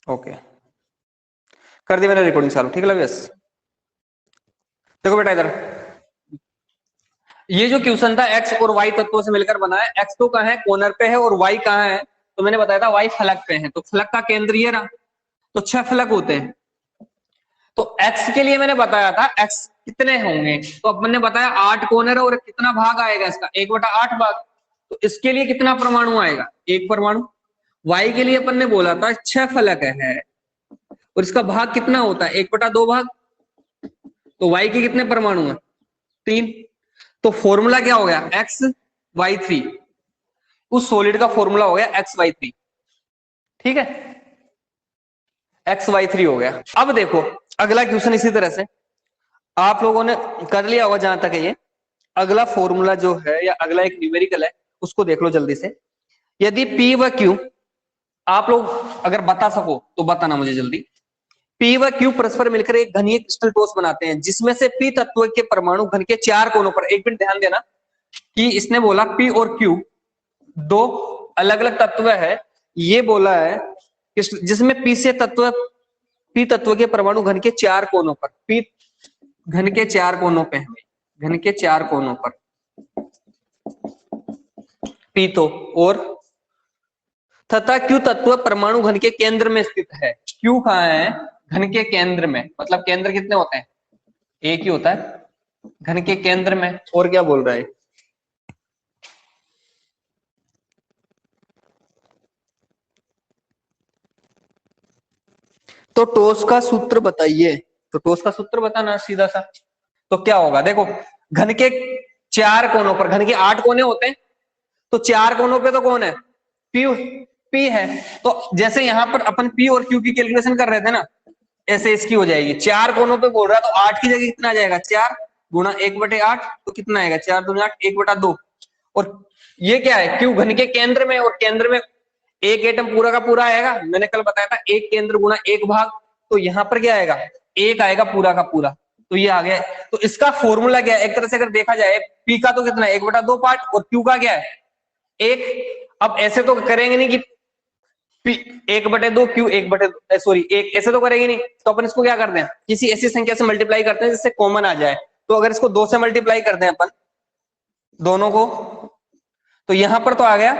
Okay, कर दी मैंने recording चालू, ठीक है यस। देखो बेटा इधर, ये जो क्वेश्चन था एक्स और वाई तत्वों से मिलकर बना है, एक्स तो कहाँ है कॉर्नर पे है और वाई कहाँ है, तो मैंने बताया था वाई फलक पे है, तो फलक का केंद्र ये रहा, तो 6 फलक होते हैं। तो एक्स के लिए मैंने बताया था एक्स कितने होंगे, तो अपन ने बताया 8 कॉर्नर है और कितना भाग आएगा इसका 1/8 भाग, तो इसके लिए कितना परमाणु आएगा 1 परमाणु। वाई के लिए अपन ने बोला था 6 फलक है और इसका भाग कितना होता है 1/2 भाग, तो वाई के कितने परमाणु है 3। तो फॉर्मूला क्या हो गया XY3, उस सॉलिड का फॉर्मूला हो गया XY3, ठीक है XY3 हो गया। अब देखो अगला क्वेश्चन इसी तरह से आप लोगों ने कर लिया होगा जहां तक है ये, अगला फॉर्मूला जो है या अगला एक न्यूमेरिकल है उसको देख लो जल्दी से। यदि P व Q, आप लोग अगर बता सको तो बताना मुझे जल्दी, P व Q परस्पर मिलकर एक घनीय क्रिस्टल ठोस बनाते हैं जिसमें से P तत्व के परमाणु घन के 4 कोनों पर, एक मिनट ध्यान देना कि इसने बोला P और Q दो अलग अलग तत्व है, ये बोला है जिसमें P तत्व के परमाणु घन के 4 कोनों पर, P घन के 4 कोनों पे है, घन के 4 कोनों पर P तो, और तथा Q तत्व परमाणु घन के केंद्र में स्थित है। Q कहाँ है घन के केंद्र में, मतलब केंद्र कितने होते हैं एक ही होता है, घन के केंद्र में। और क्या बोल रहा है, तो टोस का सूत्र बताइए, तो टोस का सूत्र बताना सीधा सा। तो क्या होगा देखो, घन के 4 कोनों पर, घन के 8 कोने होते हैं, तो 4 कोनों पे तो कौन है P है, तो जैसे यहां पर अपन P और Q की कैलकुलेशन कर रहे थे ना, ऐसे इसकी हो जाएगी। 4 कोनों पे बोल रहा है तो 8 की जगह कितना आ जाएगा 4 गुणा 1/8, तो कितना आएगा 4 दूनी 8 1/2। और ये क्या है Q घन के केंद्र में, और केंद्र में एक एटम पूरा का पूरा आएगा, मैंने कल बताया था एक केंद्र गुणा एक भाग, तो यहां पर क्या आएगा एक आएगा पूरा का पूरा, तो ये आ गया। तो इसका फॉर्मूला क्या है, एक तरह से अगर देखा जाए P का तो कितना है 1/2 पार्ट और Q का क्या है 1। अब ऐसे तो करेंगे नहीं कि P 1/2 Q 1/2 सॉरी एक, ऐसे तो करेंगे नहीं, तो अपन इसको क्या करते हैं किसी ऐसी संख्या से मल्टीप्लाई करते हैं जिससे कॉमन आ जाए। तो अगर इसको 2 से मल्टीप्लाई करते हैं अपन दोनों को, तो यहां पर तो आ गया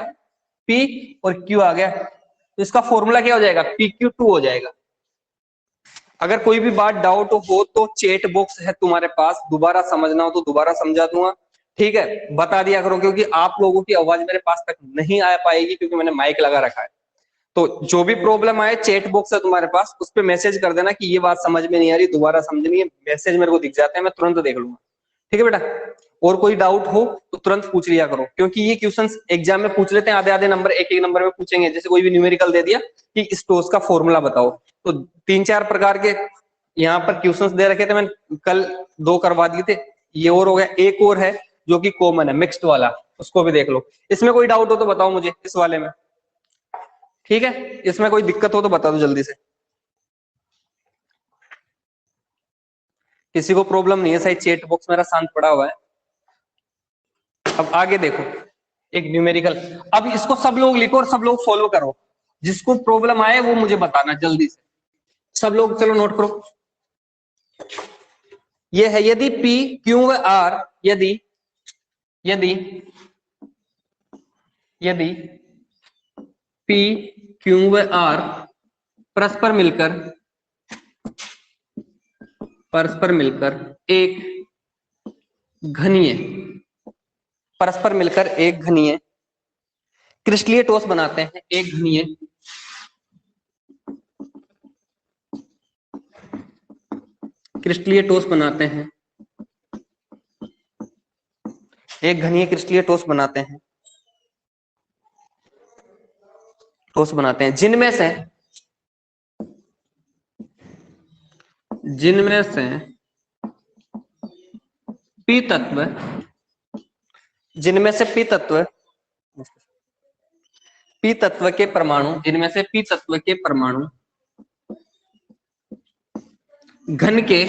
P और Q आ गया, तो इसका फॉर्मूला क्या हो जाएगा PQ2 हो जाएगा। अगर कोई भी बात डाउट हो तो चैट बॉक्स है तुम्हारे पास, दोबारा समझना हो तो दोबारा समझा दूंगा, ठीक है बता दिया करो, क्योंकि आप लोगों की आवाज मेरे पास तक नहीं आ पाएगी क्योंकि मैंने माइक लगा रखा है। तो जो भी प्रॉब्लम आए चैट बॉक्स है तुम्हारे पास, उस पर मैसेज कर देना कि ये बात समझ में नहीं आ रही, दोबारा समझनी है, मैसेज मेरे को दिख जाते हैं मैं तुरंत देख लूंगा, ठीक है बेटा। और कोई डाउट हो तो तुरंत पूछ लिया करो, क्योंकि ये क्वेश्चंस एग्जाम में पूछ लेते हैं, आधे आधे नंबर एक एक नंबर में पूछेंगे। जैसे कोई भी न्यूमेरिकल दे दिया कि इस टोस का फॉर्मूला बताओ, तो 3-4 प्रकार के यहाँ पर क्वेश्चंस दे रखे थे, मैंने कल 2 करवा दिए थे, ये और हो गया। एक और है जो कि कॉमन है मिक्स्ड वाला, उसको भी देख लो। इसमें कोई डाउट हो तो बताओ मुझे इस वाले में, ठीक है इसमें कोई दिक्कत हो तो बता दो जल्दी से। किसी को प्रॉब्लम नहीं है, सही चैट बॉक्स मेरा शांत पड़ा हुआ है। अब आगे देखो एक न्यूमेरिकल, अब इसको सब लोग लिखो और सब लोग फॉलो करो, जिसको प्रॉब्लम आए वो मुझे बताना जल्दी से। सब लोग चलो नोट करो, ये है यदि P Q व R, यदि यदि यदि P Q व R परस्पर मिलकर एक घनीय क्रिस्टलीय ठोस बनाते हैं, एक घनीय क्रिस्टलीय ठोस बनाते हैं, एक घनीय क्रिस्टलीय ठोस बनाते हैं, जिनमें से P तत्व, जिनमें से P तत्व के परमाणु, जिनमें से P तत्व के परमाणु घन के,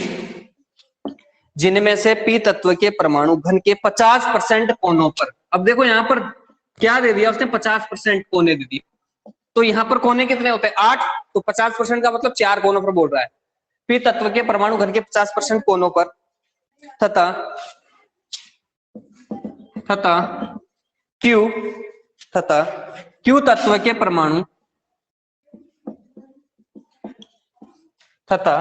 जिनमें से P तत्व के परमाणु घन के 50% कोनों पर। अब देखो यहां पर क्या दे दिया उसने 50% कोने दे दिए, तो यहाँ पर कोने कितने होते हैं 8, तो 50% का मतलब 4 कोनों पर बोल रहा है। पी तत्व के परमाणु घन के 50% कोनों पर तथा तथा क्यू तथा क्यू तत्व के परमाणु तथा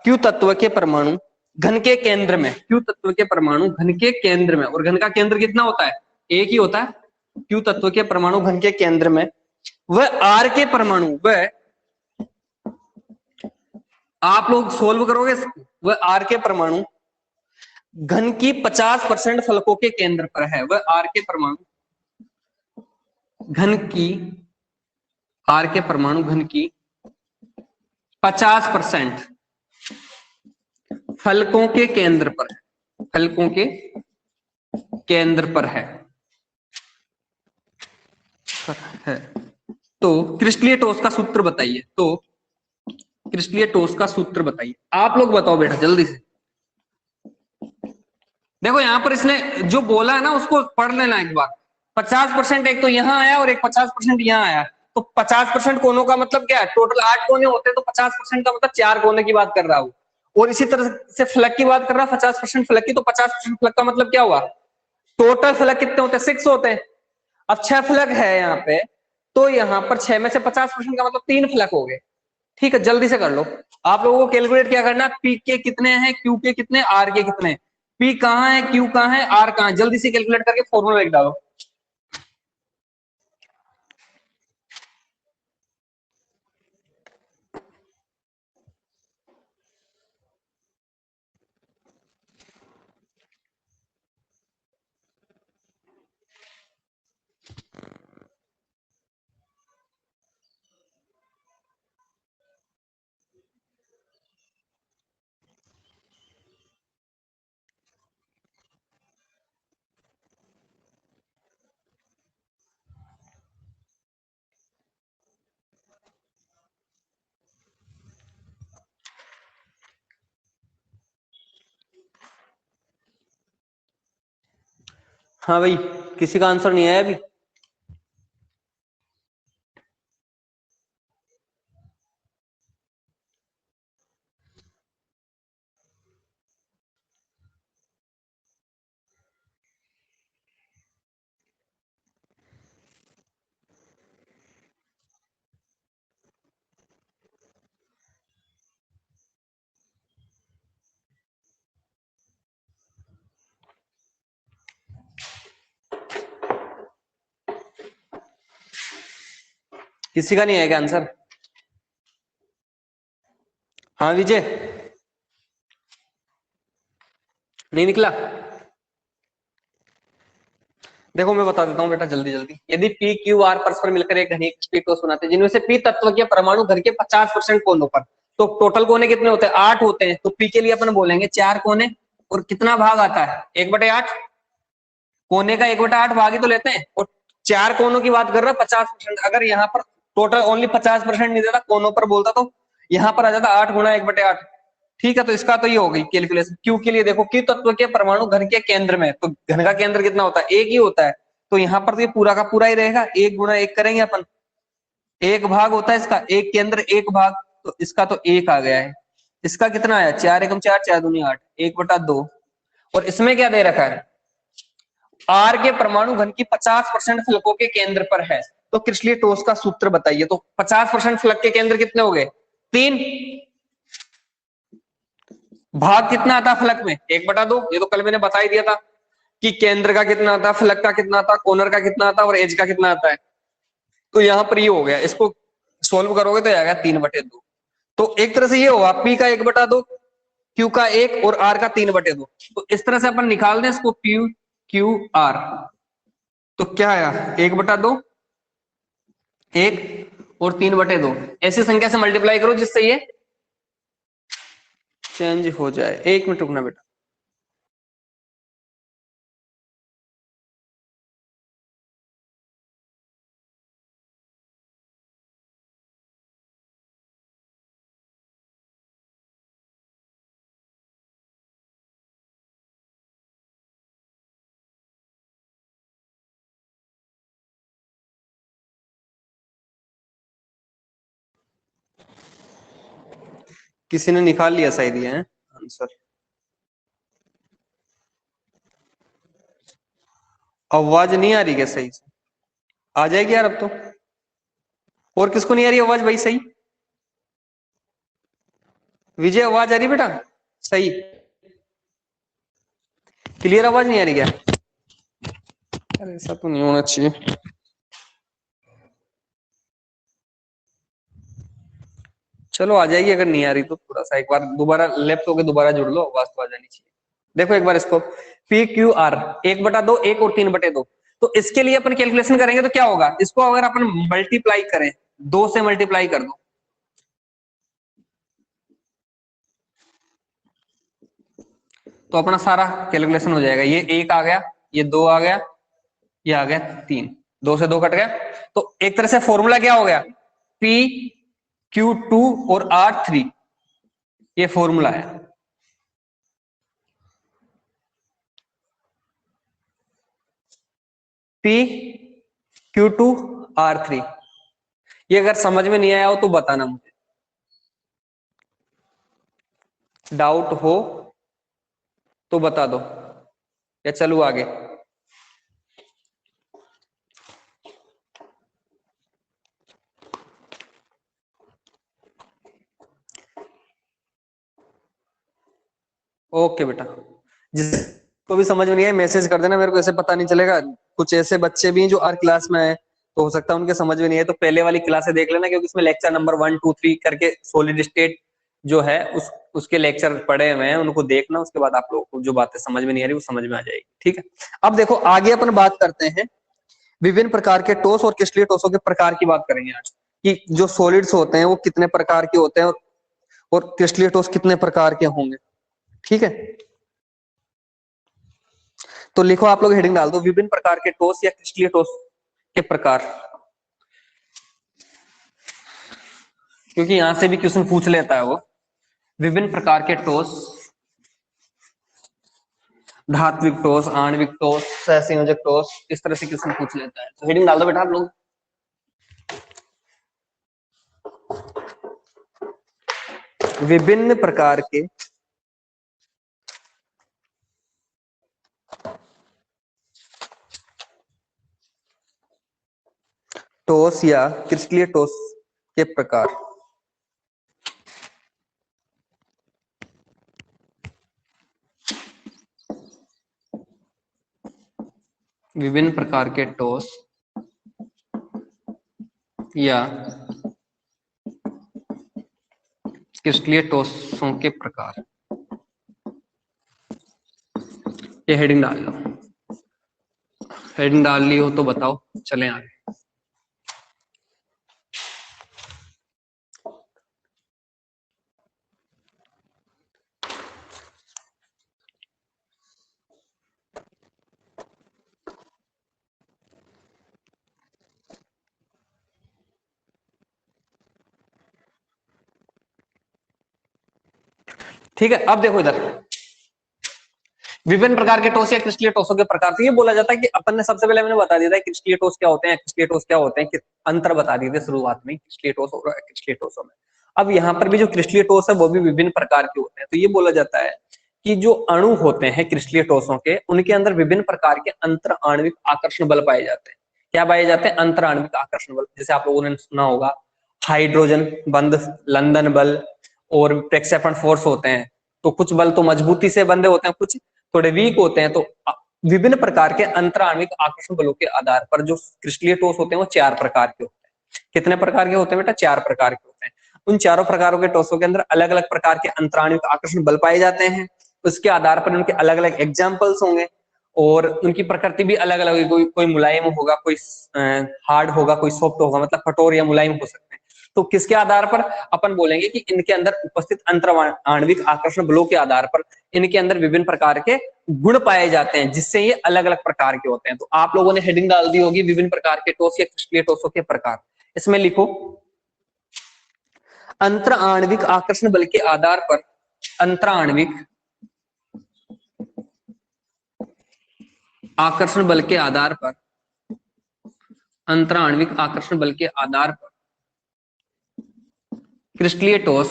क्यू तत्व के परमाणु घन के केंद्र में, क्यू तत्व के परमाणु घन के केंद्र में, और घन का केंद्र कितना होता है एक ही होता है। क्यू तत्व के परमाणु घन के केंद्र में वह आर के परमाणु, वह आप लोग सोल्व करोगे, वह आर के परमाणु घन की 50% फलकों के केंद्र पर है। वह आर के परमाणु घन की, आर के परमाणु घन की 50% फलकों के केंद्र पर है, फलकों के केंद्र पर है। तो क्रिस्टलीय ठोस का सूत्र बताइए, तो क्रिस्टलीय ठोस का सूत्र बताइए। आप लोग बताओ बेटा जल्दी से। देखो यहां पर इसने जो बोला है ना उसको पढ़ लेना एक बार। 50% एक तो यहां आया और एक 50% यहां आया, तो 50% कोनों का मतलब क्या है, टोटल 8 कोने होते हैं, तो 50% का मतलब 4 कोने की बात कर रहा हूं। और इसी तरह से फलक की बात कर रहा है, 50% फलक की, तो 50% फलक का मतलब क्या हुआ, टोटल फलक कितने होते हैं 6 होते हैं। अब 6 फलक है यहाँ पे, तो यहाँ पर 6 में से 50% का मतलब 3 फलक हो गए। ठीक है जल्दी से कर लो। आप लोगों को कैलकुलेट क्या करना, पी के कितने हैं, क्यू के कितने, आर के कितने। पी कहाँ है, क्यू कहाँ है, आर कहाँ है, जल्दी से कैलकुलेट करके फॉर्मूला लिख डालो। हाँ भाई, किसी का आंसर नहीं आया अभी। किसी का नहीं आएगा आंसर। हाँ विजय, नहीं निकला। देखो मैं बता देता हूँ बेटा जल्दी जल्दी। यदि पी क्यू आर परस्पर मिलकर एक घनी स्पीड को सुनाते हैं जिनमें से पी तत्व के परमाणु घर के 50% कोनों पर, तो टोटल कोने कितने होते हैं 8 होते हैं, तो पी के लिए अपन बोलेंगे 4 कोने, और कितना भाग आता है 1/8। कोने का 1/8 भाग ही तो लेते हैं, और 4 कोनों की बात कर रहा है 50%। अगर यहाँ पर टोटल ओनली 50% नहीं देता, कोनों पर बोलता, तो यहाँ पर आ जाता 8 गुणा 1/8। ठीक है, तो इसका तो ये हो गई कैलकुलेशन। क्यू के लिए देखो, क्यू तत्व के परमाणु घन के केंद्र में, तो घन का केंद्र कितना होता है एक ही होता है, तो यहाँ पर तो ये पूरा का पूरा ही रहेगा, 1 गुणा 1 करेंगे अपन, एक भाग होता है इसका, एक केंद्र एक भाग, तो इसका तो 1 आ गया है। इसका कितना आया 4 एकम 4, 4 दूनी 8, 1/2। और इसमें क्या दे रखा है, आर के परमाणु घन की 50% फलकों के केंद्र पर है। तो क्रिस्टलीय ठोस का सूत्र बताइए। तो 50% फलक के केंद्र कितने हो गए 3, भाग कितना आता फलक में 1/2। ये तो कल मैंने बता ही दिया था कि केंद्र का कितना आता, फलक का कितना आता, कॉर्नर का कितना आता और एज का कितना आता है। तो यहाँ पर ये हो गया, इसको सोल्व करोगे तो आएगा 3/2। तो एक तरह से ये होगा पी का 1/2, क्यू का 1 और आर का 3/2। तो इस तरह से अपन निकाल दें इसको, पी क्यू आर, तो क्या आया 1/2, 1 और 3/2। ऐसी संख्या से मल्टीप्लाई करो जिससे ये चेंज हो जाए। 1 मिनट रुकना बेटा। किसी ने निकाल लिया शायद ये है आंसर। आवाज नहीं आ रही क्या सही से? आ जाएगी यार अब तो। और किसको नहीं आ रही आवाज भाई सही? विजय आवाज आ रही बेटा सही? क्लियर आवाज नहीं आ रही क्या? अरे ऐसा तो नहीं होना चाहिए। चलो आ जाएगी, अगर नहीं आ रही तो थोड़ा सा एक बार दोबारा लेफ्ट होके दोबारा जुड़ लो, आवाज तो आ जानी चाहिए। देखो एक बार इसको, पी क्यू आर 1/2 1 और 3/2, तो इसके लिए अपन कैलकुलेशन करेंगे तो क्या होगा, इसको अगर अपन मल्टीप्लाई करें, 2 से मल्टीप्लाई कर दो, तो अपना सारा कैलकुलेशन हो जाएगा। ये 1 आ गया, ये 2 आ गया, ये आ गया 3, 2 से 2 कट गया। तो एक तरह से फॉर्मूला क्या हो गया, पी Q2 और R3, ये फॉर्मूला है। P Q2 R3, ये अगर समझ में नहीं आया हो तो बताना मुझे, डाउट हो तो बता दो, या चलू आगे। ओके बेटा, जिसको भी समझ में नहीं आया मैसेज कर देना मेरे को, ऐसे पता नहीं चलेगा। कुछ ऐसे बच्चे भी हैं जो हर क्लास में है, तो हो सकता है उनके समझ में नहीं है, तो पहले वाली क्लासे देख लेना, क्योंकि उसमें लेक्चर नंबर 1 2 3 करके सॉलिड स्टेट जो है उसके लेक्चर पढ़े हुए हैं, उनको देखना। उसके बाद आप लोगों को जो बातें समझ में नहीं आ रही वो समझ में आ जाएगी, ठीक है। अब देखो आगे अपन बात करते हैं विभिन्न प्रकार के टॉस और क्रिस्टलीय टॉसों के प्रकार की बात करेंगे आज, कि जो सॉलिड्स होते हैं वो कितने प्रकार के होते हैं और क्रिस्टलीय टॉस कितने प्रकार के होंगे, ठीक है। तो लिखो आप लोग, हेडिंग डाल दो, विभिन्न प्रकार के टॉस या क्रिस्टलीय टॉस के प्रकार, क्योंकि यहां से भी क्वेश्चन पूछ लेता है वो। विभिन्न प्रकार के टॉस, धात्विक टॉस, आणविक टॉस, सहसंयोजक टॉस, इस तरह से क्वेश्चन पूछ लेता है। तो हेडिंग डाल दो बेटा आप लोग, विभिन्न प्रकार के टॉस या क्रिस्टलीय टॉस के प्रकार। विभिन्न प्रकार के टॉस या क्रिस्टलीय टॉसों के प्रकार, ये हेडिंग डाल लो। हेडिंग डाल ली हो तो बताओ, चलें आगे। ठीक है, अब देखो इधर, विभिन्न प्रकार के टॉस या क्रिस्टलीय टॉसों के प्रकार। तो ये बोला जाता है कि अपन ने सबसे पहले मैंने बता दिया था क्रिस्टलीय टॉस क्या होते हैं, क्रिस्टलीय टॉस क्या होते हैं, कि अंतर बता दिए थे शुरुआत में क्रिस्टलीय टॉस और क्रिस्टलीय टॉसों में। अब यहाँ पर भी जो क्रिस्टलीय टॉस है वो भी विभिन्न प्रकार के होते हैं। तो ये बोला जाता है कि जो अणु होते हैं क्रिस्टलीय टॉसों के, उनके अंदर विभिन्न प्रकार के अंतर आणविक आकर्षण बल पाए जाते हैं। क्या पाए जाते हैं? अंतर आणविक आकर्षण बल। जैसे आप लोगों ने सुना होगा हाइड्रोजन बंध लंदन बल और प्रक्षेपण फोर्स होते हैं। तो कुछ बल तो मजबूती से बंधे होते हैं, कुछ थोड़े वीक होते हैं। तो विभिन्न प्रकार के अंतर आणविक आकर्षण बलों के आधार पर जो क्रिस्टलीय ठोस होते हैं वो 4 प्रकार के होते हैं। कितने प्रकार के होते हैं बेटा? 4 प्रकार के होते हैं। उन चारों प्रकारों के ठोसों के अंदर अलग अलग प्रकार के अंतर आणविक आकर्षण बल पाए जाते हैं। उसके आधार पर उनके अलग अलग एग्जाम्पल्स होंगे और उनकी प्रकृति भी अलग अलग होगी। कोई मुलायम होगा, कोई हार्ड होगा, कोई सॉफ्ट होगा, मतलब कठोर या मुलायम हो सकते हैं। तो किसके आधार पर अपन बोलेंगे कि इनके अंदर उपस्थित अंतर आणविक आकर्षण बलों के आधार पर इनके अंदर विभिन्न प्रकार के गुण पाए जाते हैं, जिससे ये अलग अलग प्रकार के होते हैं। तो आप लोगों ने हेडिंग डाल दी होगी विभिन्न प्रकार के टॉस या क्रिस्टलीय टॉसों के प्रकार। इसमें लिखो अंतर आणविक आकर्षण बल के आधार पर, अंतर आणविक आकर्षण बल के आधार पर, अंतर आणविक आकर्षण बल के आधार पर क्रिस्टलीय टॉस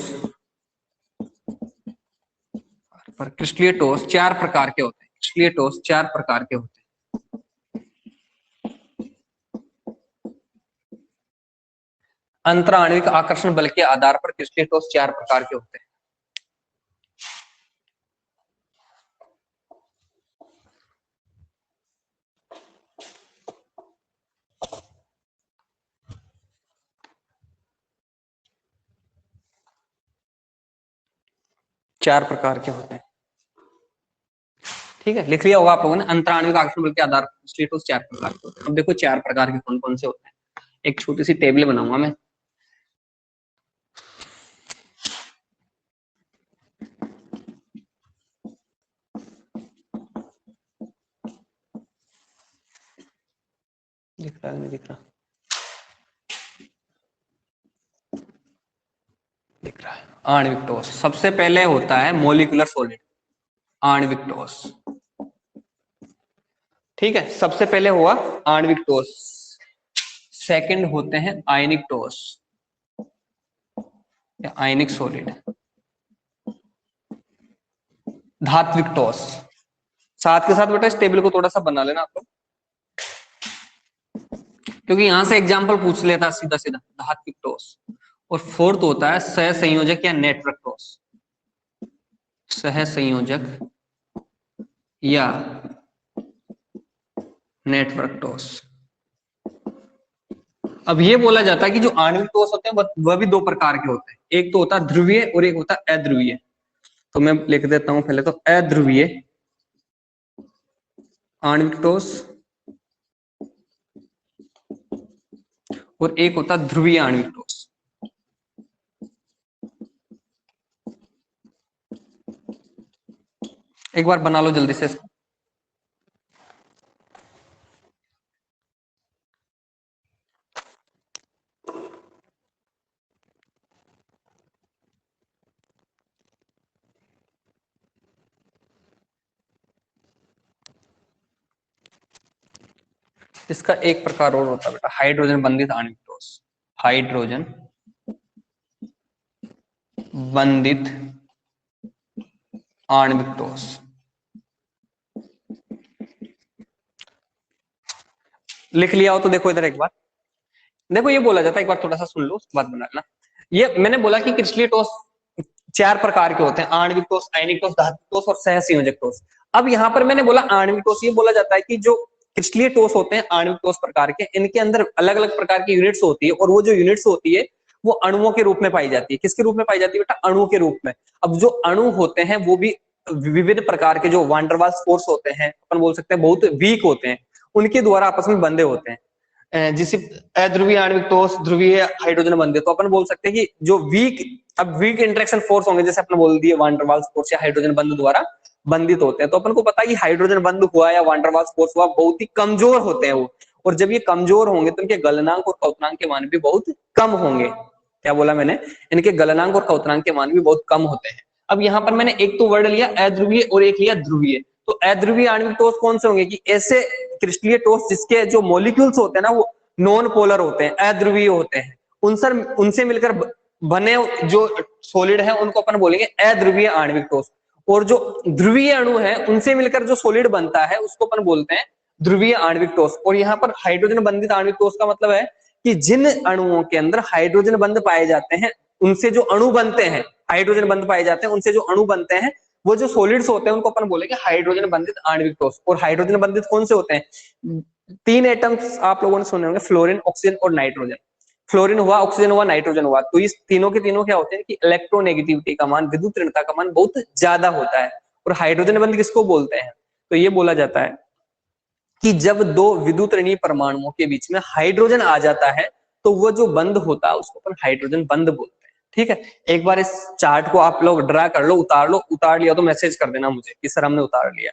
पर क्रिस्टलीय ठोस चार प्रकार के होते हैं। क्रिस्टलीय ठोस चार प्रकार के होते हैं। अंतराणविक आकर्षण बल के आधार पर क्रिस्टलीय ठोस चार प्रकार के होते हैं। चार प्रकार के होते हैं। ठीक है, लिख लिया होगा आप लोगों ने, अंतराणविक आकर्षण बल के आधार पर क्रिस्टलीय ठोस चार प्रकार के होते हैं। अब देखो चार प्रकार के कौन कौन से होते हैं। एक छोटी सी टेबल बनाऊंगा मैं। दिख रहा है नहीं दिख रहा? दिख रहा है। आणविक ठोस सबसे पहले होता है मोलिकुलर सॉलिड, आणविक ठोस। ठीक है, सबसे पहले हुआ आणविक ठोस। सेकंड होते हैं आयनिक ठोस या आयनिक सॉलिड। धात्विक ठोस। साथ के साथ बेटा इस टेबल को थोड़ा सा बना लेना आपको, क्योंकि यहां से एग्जाम्पल पूछ लेता सीधा सीधा। धात्विक ठोस। और फोर्थ होता है सहसंयोजक या नेटवर्क ठोस। सहसंयोजक या नेटवर्क ठोस। अब ये बोला जाता है कि जो आणविक ठोस होते हैं वह भी दो प्रकार के होते हैं। एक तो होता है ध्रुवीय और एक होता है अध्रुवीय। तो मैं लिख देता हूं पहले तो अध्रुवीय आणविक ठोस और एक होता है ध्रुवीय आणविक ठोस। एक बार बना लो जल्दी से इसको। इसका एक प्रकार और होता है बेटा, हाइड्रोजन बंधित आणविक ठोस। हाइड्रोजन बंधित आणविक ठोस। लिख लिया हो तो देखो इधर एक बार। देखो ये बोला जाता है, एक बार थोड़ा सा सुन लो उसके बाद बना लेना। ये मैंने बोला कि क्रिस्टलीय ठोस चार प्रकार के होते हैं, आणविक ठोस, आयनिक ठोस, धात्विक ठोस और सहसंयोजक ठोस। अब यहाँ पर मैंने बोला आणविक ठोस, ये बोला जाता है कि जो क्रिस्टलीय ठोस होते हैं आणविक ठोस प्रकार के, इनके अंदर अलग अलग प्रकार की यूनिट्स होती है, और वो जो यूनिट्स होती है वो अणुओं के रूप में पाई जाती है। किसके रूप में पाई जाती है बेटा? अणु के रूप में। अब जो अणु होते हैं वो भी विविध प्रकार के, जो वान डेर वाल्स फोर्स होते हैं, अपन बोल सकते हैं बहुत वीक होते हैं, उनके द्वारा आपस में बंधे होते हैं। जिसे अध्रुवीय आणविक ठोस, ध्रुवीय हाइड्रोजन बंधे। तो अपन बोल सकते हैं कि जो वीक, अब वीक इंटरेक्शन फोर्स होंगे, जैसे अपन बोल दिए वान डेर वाल्स फोर्स या हाइड्रोजन बंध द्वारा बंधित होते हैं। तो अपन को पता है कि हाइड्रोजन बंध हुआ या वान डेर वाल्स फोर्स हुआ, बहुत ही कमजोर होते हैं वो। और जब ये कमजोर होंगे तो इनके गलनांक और क्वथनांक के मान भी बहुत कम होंगे। क्या बोला मैंने? इनके गलनांक और क्वथनांक के मान भी बहुत कम होते हैं। अब यहाँ पर मैंने एक तो वर्ड लिया अध्रुवीय और एक लिया ध्रुवीय। तो अध्रुवीय आणविक ठोस कौन से होंगे? कि ऐसे क्रिस्टलीय ठोस जिसके जो मॉलिक्यूल्स होते हैं ना वो नॉन पोलर होते हैं, अध्रुवीय होते हैं। उनसे मिलकर बने जो सॉलिड है उनको अपन बोलेंगे अध्रुवीय आणविक ठोस। और जो ध्रुवीय अणु है उनसे मिलकर जो सॉलिड बनता है उसको अपन बोलते हैं ध्रुवीय आणविक ठोस। और यहाँ पर हाइड्रोजन बंधित आणविक ठोस का मतलब है कि जिन अणुओं के अंदर हाइड्रोजन बंध पाए जाते हैं, उनसे जो अणु बनते हैं, हाइड्रोजन बंध पाए जाते हैं, उनसे जो अणु बनते हैं, वो जो सॉलिड्स होते हैं उनको अपन बोलेंगे हाइड्रोजन बंधित आणविक ठोस। और हाइड्रोजन बंधित कौन से होते हैं? तीन एटम्स आप लोगों ने सुने होंगे, फ्लोरीन, ऑक्सीजन और नाइट्रोजन। फ्लोरीन हुआ, ऑक्सीजन हुआ, नाइट्रोजन हुआ। तो इस तीनों के तीनों क्या होते हैं कि इलेक्ट्रोनेगेटिविटी का मान, विद्युत ऋणता का मान बहुत ज्यादा होता है। और हाइड्रोजन बंध किसको बोलते हैं? तो ये बोला जाता है कि जब दो विद्युत ऋणीय परमाणुओं के बीच में हाइड्रोजन आ जाता है तो वो जो बंध होता है उसको अपन हाइड्रोजन बंध बोलते हैं। ठीक है, एक बार इस चार्ट को आप लोग ड्रा कर लो, उतार लो। उतार लिया तो मैसेज कर देना मुझे कि सर हमने उतार लिया।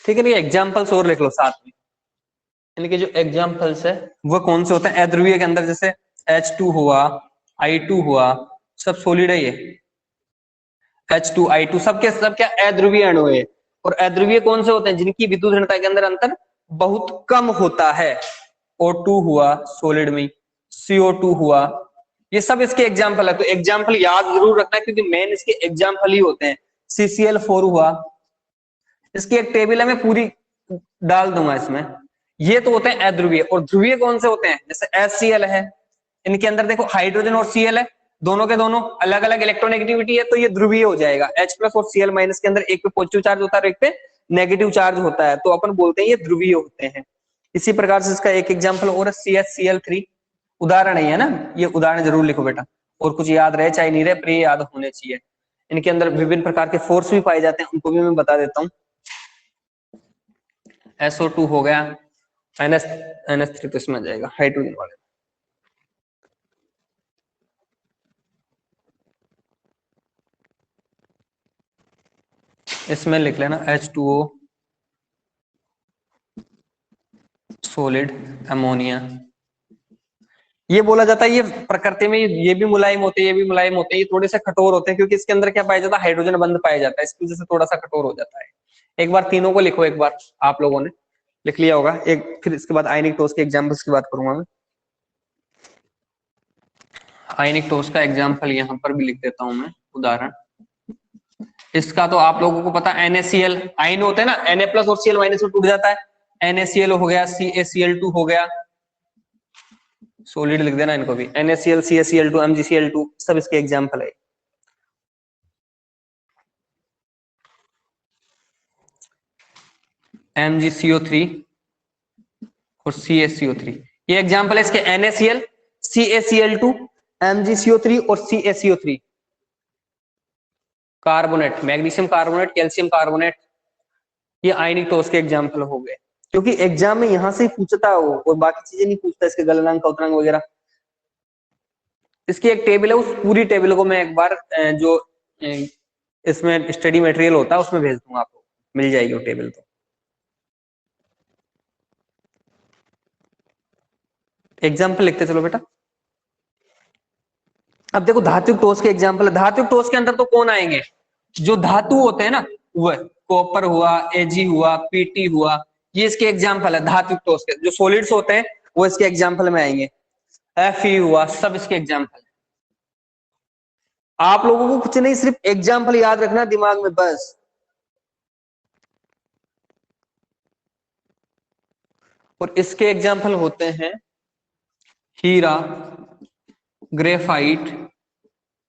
ठीक है ना। एग्जाम्पल्स और लिख लो साथ में, इनके जो एग्जाम्पल्स है वो कौन से होते हैं अध्रुवीय के अंदर, जैसे H2 हुआ, I2 हुआ, सब सॉलिड है ये। H2 I2 सबके सब क्या अध्रुवीय अणु है। और अध्रुवीय कौन से होते हैं, जिनकी विद्युत ऋणता के अंदर अंतर बहुत कम होता है। O2 हुआ सॉलिड में, CO2 हुआ, ये सब इसके एग्जाम्पल है। तो एग्जाम्पल याद जरूर रखना क्योंकि मेन इसके एग्जाम्पल ही होते हैं। CCl4 हुआ, इसकी एक टेबल है मैं पूरी डाल दूंगा इसमें। ये तो होते हैं अध्रुवीय। और ध्रुवीय कौन से होते हैं, जैसे HCl है, इनके अंदर देखो हाइड्रोजन और Cl है, दोनों के दोनों अलग अलग इलेक्ट्रोनेगेटिविटी है, तो ये ध्रुवीय हो जाएगा। H+ और Cl- के अंदर एक पे पॉजिटिव चार्ज होता है और एक पे नेगेटिव चार्ज होता है, तो अपन बोलते हैं ये ध्रुवीय होते हैं। इसी प्रकार से इसका एक एग्जाम्पल और CH-Cl3 उदाहरण ही है ना, ये उदाहरण जरूर लिखो बेटा। और कुछ याद रहे चाहे नहीं रहे, पर ये याद होने चाहिए। इनके अंदर विभिन्न प्रकार के फोर्स भी पाए जाते हैं, उनको भी मैं बता देता हूँ। SO2 हो गया, NH3 तो इसमें आ जाएगा हाइड्रोजन वाले। इसमें लिख लेना H2O सॉलिड अमोनिया। ये बोला जाता है ये प्रकृति में ये भी मुलायम होते हैं, ये भी मुलायम होते हैं, ये थोड़े से कठोर होते हैं क्योंकि इसके अंदर क्या पाया जाता है, हाइड्रोजन बंध पाया जाता है, इसकी वजह से थोड़ा सा कठोर हो जाता है। एक बार तीनों को लिखो, एक बार आप लोगों ने लिख लिया होगा एक, फिर इसके बाद आयनिक ठोस के एग्जाम्पल्स की बात करूंगा मैं। आयनिक ठोस का एग्जाम्पल यहाँ पर भी लिख देता हूं मैं, उदाहरण। इसका तो आप लोगों को पता NaCl आयन होते हैं ना, Na+ और Cl- में टूट जाता है। NaCl हो गया, CaCl2 हो गया, सॉलिड लिख देना इनको भी, NaCl, CaCl2, MgCl2 सब इसके एग्जाम्पल है। MgCO3 और CaCO3 ये एग्जाम्पल है इसके। NaCl, CaCl2, MgCO3 और CaCO3। Carbonate, magnesium carbonate, calcium carbonate, ये आयनिक ठोस के एग्जाम्पल हो गए। क्योंकि एग्जाम में यहां से ही पूछता है वो, और बाकी चीजें नहीं पूछता, इसके गलनांक कौतनांक वगैरह। इसकी एक टेबल है, उस पूरी टेबल को मैं एक बार जो इसमें स्टडी मटेरियल होता है उसमें भेज दूंगा, आपको मिल जाएगी वो टेबल। तो एग्जाम्पल लिखते चलो बेटा। अब देखो धात्विक ठोस के एग्जाम्पल, धात्विक ठोस के अंदर तो कौन आएंगे, जो धातु होते हैं ना, वह कॉपर हुआ, Ag हुआ, Pt हुआ, ये इसके एग्जाम्पल है धात्विक ठोस के। जो सॉलिड्स होते हैं वो इसके एग्जाम्पल में आएंगे। Fe हुआ, सब इसके एग्जाम्पल। आप लोगों को कुछ नहीं, सिर्फ एग्जाम्पल याद रखना दिमाग में बस। और इसके एग्जाम्पल होते हैं हीरा, ग्रेफाइट,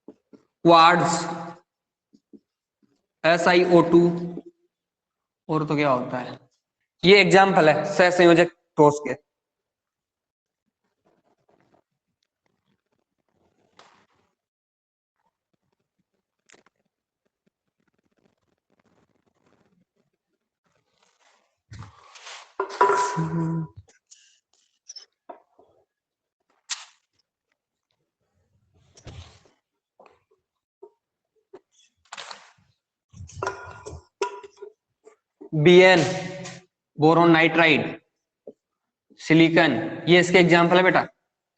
क्वार्ट्ज, SiO2, और तो क्या होता है, ये एग्जाम्पल है सहसंयोजक ठोस के। Bn बोरोन नाइट्राइड, सिलिकॉन, ये इसके एग्जाम्पल है बेटा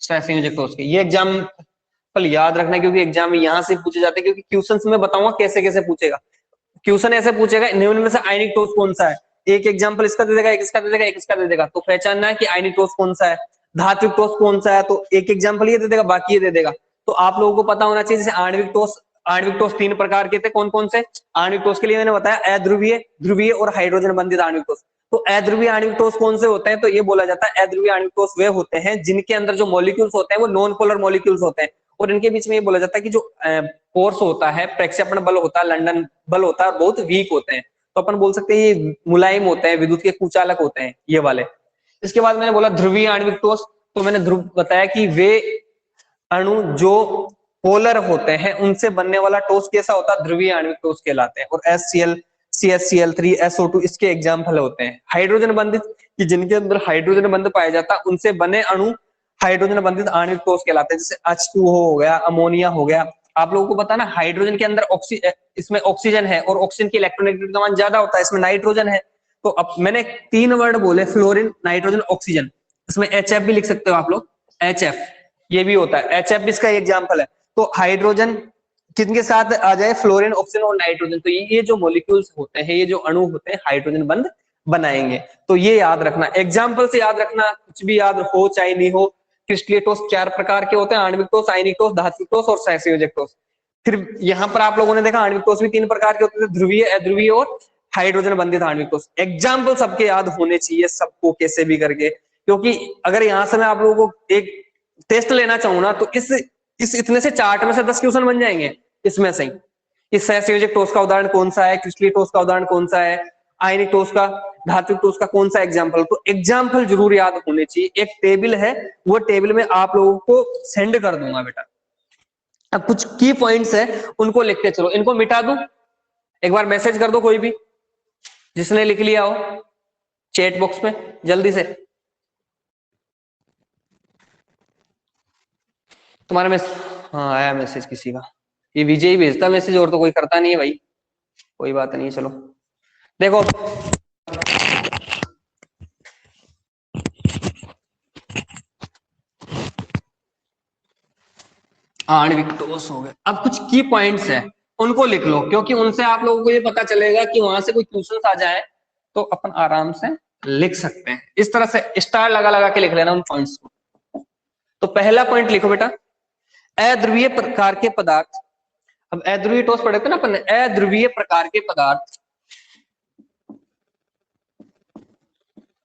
सहसंयोजक ठोस के। ये एग्जाम्पल याद रखना क्योंकि एग्जाम में यहां से पूछे जाते हैं, क्योंकि क्वेश्चंस में बताऊंगा कैसे कैसे पूछेगा। क्वेश्चन ऐसे पूछेगा निम्न में से आयनिक ठोस कौन सा है, एक एग्जाम्पल इसका दे देगा, एक इसका दे देगा, एक इसका दे देगा, तो पहचानना है कि आयनिक ठोस कौन सा है। धात्विक ठोस कौन सा है, तो एक एग्जाम्पल ये दे देगा, बाकी ये दे देगा। तो आप लोगों को पता होना चाहिए जैसे आणविक ठोस, आणविक ठोस तीन प्रकार के थे, कौन कौन से। आणविक ठोस के लिए मैंने बताया अध्रुवीय, ध्रुवीय और हाइड्रोजन बंधित आणविक ठोस। तो अध्रुवीय आणविक ठोस कौन से होते हैं, तो ये बोला जाता है अध्रुवीय आणविक ठोस वे होते हैं जिनके अंदर जो मॉलिक्यूल्स होते हैं वो नॉन पोलर मॉलिक्यूल्स होते हैं, और इनके बीच में ये बोला जाता है कि जो फोर्स होता है, प्रक्षेपण बल होता है, लंदन बल होता है, बहुत वीक होते हैं। तो अपन बोल सकते हैं ये मुलायम होते हैं, विद्युत के कुचालक होते हैं ये वाले। इसके बाद मैंने बोला ध्रुवीय आणविक ठोस, तो मैंने ध्रुव बताया कि वे अणु जो पोलर होते हैं उनसे बनने वाला ठोस कैसा होता है, ध्रुवीय आणविक ठोस कहलाते हैं। और HCl, CHCl3, SO2 इसके एग्जाम्पल होते हैं। हाइड्रोजन बंधित कि जिनके अंदर हाइड्रोजन बंध पाया जाता है उनसे बने अणु हाइड्रोजन बंधित आणविक ठोस कहलाते हैं, जैसे H2O हो गया, अमोनिया हो गया। आप लोगों को पता ना हाइड्रोजन के अंदर इसमें ऑक्सीजन है और ऑक्सीजन की इलेक्ट्रॉनिक मान ज्यादा होता है, इसमें नाइट्रोजन है, तो अब मैंने 3 वर्ड बोले, फ्लोरीन, नाइट्रोजन, ऑक्सीजन, इसमें HF भी लिख सकते हो आप लोग, HF ये भी होता है, HF भी इसका एग्जाम्पल है। तो हाइड्रोजन किनके साथ आ जाए, फ्लोरीन, ऑक्सीजन और नाइट्रोजन, तो ये जो मॉलिक्यूल्स होते हैं, ये जो अणु होते हैं, हाइड्रोजन बंद बनाएंगे। तो ये याद रखना, एग्जाम्पल से याद रखना, कुछ भी याद हो चाहे नहीं हो। क्रिस्टलीय ठोस 4 प्रकार के होते हैं, आणविक ठोस, आयनिक ठोस, धात्विक ठोस और सहसंयोजक ठोस। फिर यहाँ पर आप लोगों ने देखा आणविक ठोस भी 3 प्रकार के होते थे, ध्रुवीय, अध्रुवीय और हाइड्रोजन बंधित आणविक ठोस। एग्जाम्पल सबके याद होने चाहिए, सबको कैसे भी करके, क्योंकि अगर यहाँ से मैं आप लोगों को एक टेस्ट लेना चाहूँ ना, तो इस इतने से चार्ट में से 10 क्वेश्चन बन जाएंगे इसमें से। इस सहसंयोजक ठोस का उदाहरण कौन सा है, क्रिस्टलीय ठोस का उदाहरण कौन सा है, आयनिक ठोस का, धात्विक ठोस का कौन सा एग्जाम्पल। तो एग्जाम्पल जरूर याद होने चाहिए। एक टेबल है, वो टेबल में आप लोगों को सेंड कर दूंगा बेटा। अब कुछ की पॉइंट्स है, उनको लिखते चलो। इनको मिटा दूं, एक बार मैसेज कर दो कोई भी जिसने लिख लिया हो चैट बॉक्स में जल्दी से। तुम्हारा मैसेज, हाँ आया मैसेज किसी का, ये विजय ही भेजता मैसेज, और तो कोई करता नहीं है भाई। कोई बात नहीं, चलो देखो। आणविक ठोस हो गए। अब कुछ की पॉइंट्स है, उनको लिख लो, क्योंकि उनसे आप लोगों को ये पता चलेगा कि वहां से कोई क्वेश्चन आ जाए तो अपन आराम से लिख सकते हैं। इस तरह से स्टार लगा लगा के लिख लेना उन पॉइंट्स को। तो पहला पॉइंट लिखो बेटा, अध्रुवीय प्रकार के पदार्थ। अब अध्रुवीय ठोस पढ़े थे ना अपन, अध्रुवीय प्रकार के पदार्थ,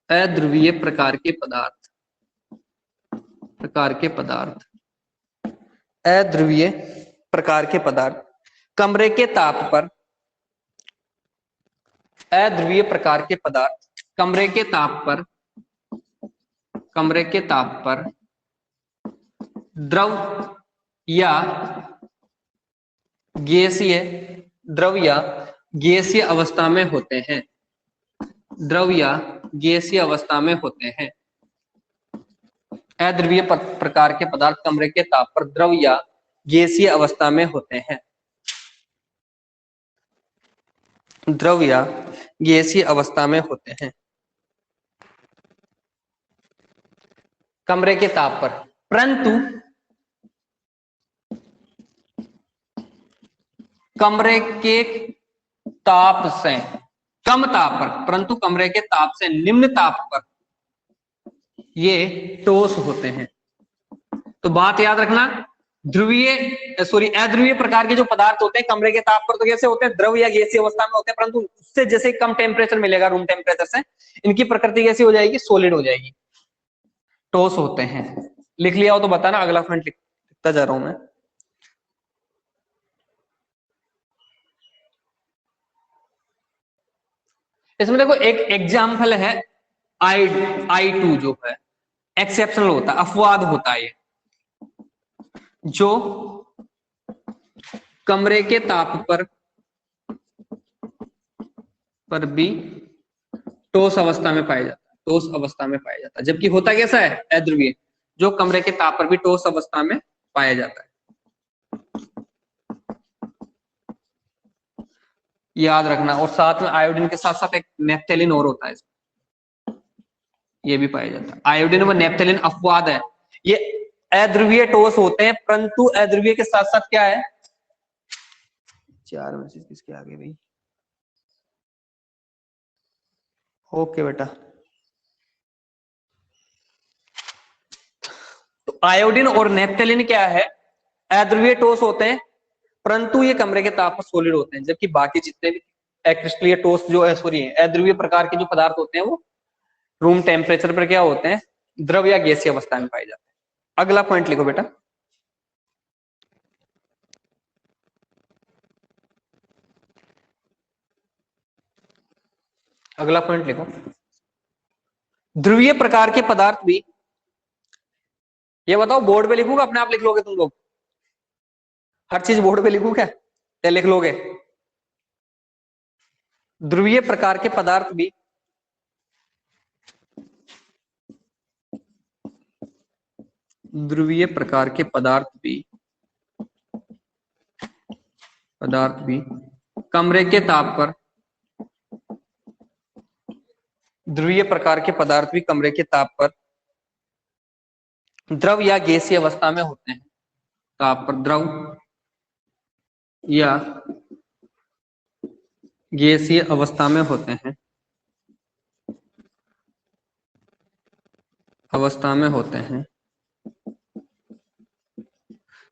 अध्रुवीय प्रकार के पदार्थ, प्रकार के पदार्थ, अध्रुवीय प्रकार के पदार्थ कमरे के ताप पर, अध्रुवीय प्रकार के पदार्थ कमरे के ताप पर, कमरे के ताप पर द्रव या गैसीय, द्रव या गैसीय अवस्था में होते हैं, द्रव या गैसीय अवस्था में होते हैं। अध्रुवीय प्रकार के पदार्थ कमरे के ताप पर द्रव या गैसीय अवस्था में होते हैं, द्रव या गैसीय अवस्था में होते हैं कमरे के ताप पर, परंतु कमरे के ताप से कम ताप पर, परंतु कमरे के ताप से निम्न ताप पर ये ठोस होते हैं। तो बात याद रखना, ध्रुवीय सॉरी अध्रुवीय प्रकार के जो पदार्थ होते हैं कमरे के ताप पर तो कैसे होते हैं, द्रव या गैसीय अवस्था में होते हैं, परंतु उससे जैसे कम टेम्परेचर मिलेगा रूम टेम्परेचर से, इनकी प्रकृति कैसी हो जाएगी, सॉलिड हो जाएगी, ठोस होते हैं। लिख लिया हो तो बताना, अगला पॉइंट लिखता जा रहा हूं मैं। इसमें देखो एक एग्जाम्पल है, I2 जो है एक्सेप्शनल होता है, अपवाद होता है, जो कमरे के ताप पर भी ठोस अवस्था में पाया जाता है, ठोस अवस्था में पाया जाता है। जबकि होता कैसा है, अध्रुवीय, जो कमरे के ताप पर भी ठोस अवस्था में पाया जाता है। याद रखना। और साथ में आयोडीन के साथ साथ एक नेप्थेलिन और होता है, ये भी पाया जाता है। आयोडीन व नेप्थेलिन अपवाद है, ये अध्रुवीय ठोस होते हैं, परंतु अध्रुवीय के साथ साथ क्या है, 4 मैसेज किसके आगे भाई, ओके बेटा। तो आयोडीन और नेप्थेलिन क्या है, अध्रुवीय ठोस होते हैं, परंतु ये कमरे के ताप पर सॉलिड होते हैं। जबकि बाकी जितने भी क्रिस्टलीय ठोस जो है, सॉरी अध्रुवीय प्रकार के जो पदार्थ होते हैं, वो रूम टेम्परेचर पर क्या होते हैं, द्रव या गैसीय अवस्था में पाए जाते हैं। अगला पॉइंट लिखो बेटा, अगला पॉइंट लिखो, ध्रुवीय प्रकार के पदार्थ भी, ये बताओ बोर्ड पे लिखूंगा अपने आप लिख लोगे तुम लोग, हर चीज बोर्ड पे लिखू क्या, या लिख लोगे। ध्रुवीय प्रकार के पदार्थ भी ध्रुवीय प्रकार के पदार्थ भी कमरे के ताप पर ध्रुवीय प्रकार के पदार्थ भी कमरे के ताप पर द्रव या गैसीय अवस्था में होते हैं। ताप पर द्रव या गैसीय अवस्था में होते हैं, अवस्था में होते हैं।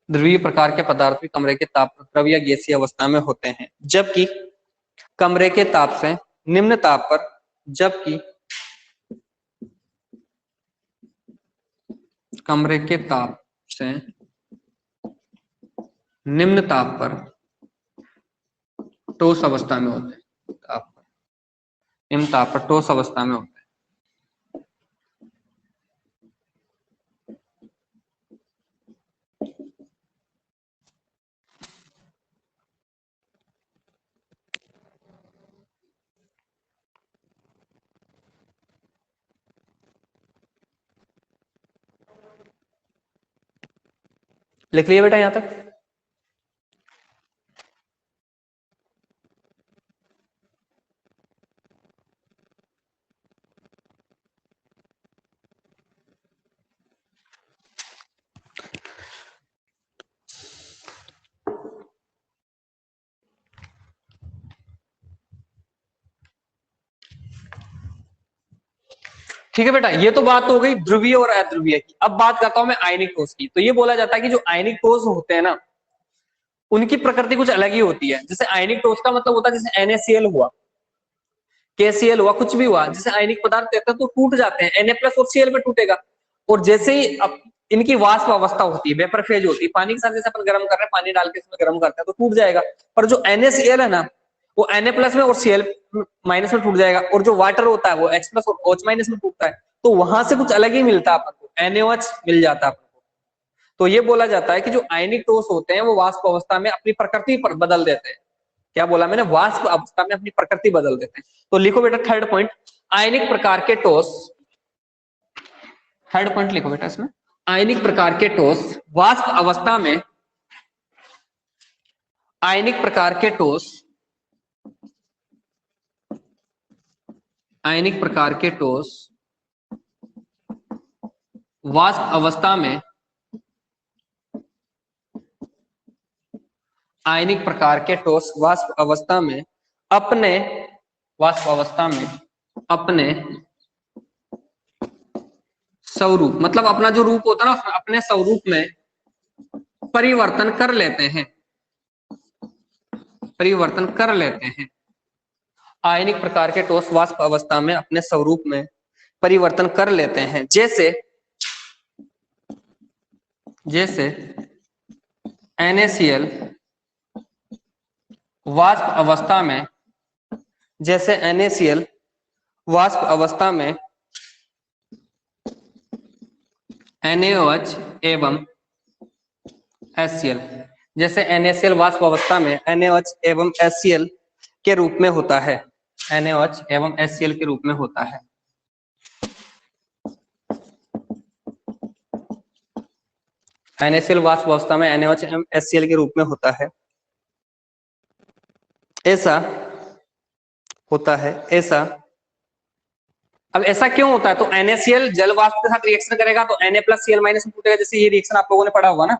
ध्रुवीय प्रकार के पदार्थ भी कमरे के ताप पर द्रव या गैसीय अवस्था में होते हैं, जबकि कमरे के ताप से निम्न ताप पर जबकि कमरे के ताप से निम्न ताप पर ठोस अवस्था में होते हैं। ताप पर निम्न ताप पर ठोस अवस्था में होते हैं। लिख लिया बेटा यहां तक? ठीक है बेटा, ये तो बात हो गई ध्रुवीय और अध्रुवीय की। अब बात करता हूं मैं आयनिक ठोस की। तो ये बोला जाता है कि जो आयनिक ठोस होते हैं ना, उनकी प्रकृति कुछ अलग ही होती है। जैसे आयनिक ठोस का मतलब होता है जैसे NaCl हुआ, KCl हुआ, कुछ भी हुआ, जैसे आयनिक पदार्थ कहते हैं तो टूट जाते हैं, Na प्लस और Cl पे टूटेगा। और जैसे ही इनकी वाष्प अवस्था होती है, वेपर फेज होती है, पानी के साथ जैसे अपन गर्म कर रहे हैं, पानी डाल के इसमें गर्म करते हैं तो टूट जाएगा। पर जो NaCl है ना, वो Na प्लस में और Cl माइनस में टूट जाएगा। और जो वाटर होता है वो H प्लस और OH माइनस में टूटता है। तो वहां से कुछ अलग ही मिलता है अपन को, NaOH मिल जाता है अपन को। तो ये बोला जाता है कि जो आयनिक ठोस होते हैं वो वाष्प अवस्था में अपनी प्रकृति पर बदल देते हैं। क्या बोला मैंने? वाष्प अवस्था में अपनी प्रकृति बदल देते हैं। तो लिखो बेटा थर्ड पॉइंट, आयनिक प्रकार के ठोस। थर्ड पॉइंट लिखो बेटा इसमें, आयनिक प्रकार के ठोस वाष्प अवस्था में, आयनिक प्रकार के ठोस, आयनिक प्रकार के ठोस वाष्प अवस्था में, आयनिक प्रकार के ठोस वाष्प अवस्था में अपने, वाष्प अवस्था में अपने स्वरूप, मतलब अपना जो रूप होता है ना, अपने स्वरूप में परिवर्तन कर लेते हैं, परिवर्तन कर लेते हैं। आयनिक प्रकार के ठोस वाष्प अवस्था में अपने स्वरूप में परिवर्तन कर लेते हैं। जैसे जैसे NaCl वाष्प अवस्था में, जैसे NaCl वाष्प अवस्था में NaOH एवं HCl, जैसे NaCl वाष्प अवस्था में NaOH एवं HCl के रूप में होता है, NaOH एवं HCl के रूप में होता है। NaCl वाष्प अवस्था में NaOH एवं HCl के रूप में होता है, ऐसा होता है, ऐसा। अब ऐसा क्यों होता है? तो NaCl जल वाष्प के साथ रिएक्शन करेगा तो Na प्लस Cl माइनस में टूटेगा। जैसे ये रिएक्शन आप लोगों ने पढ़ा होगा ना,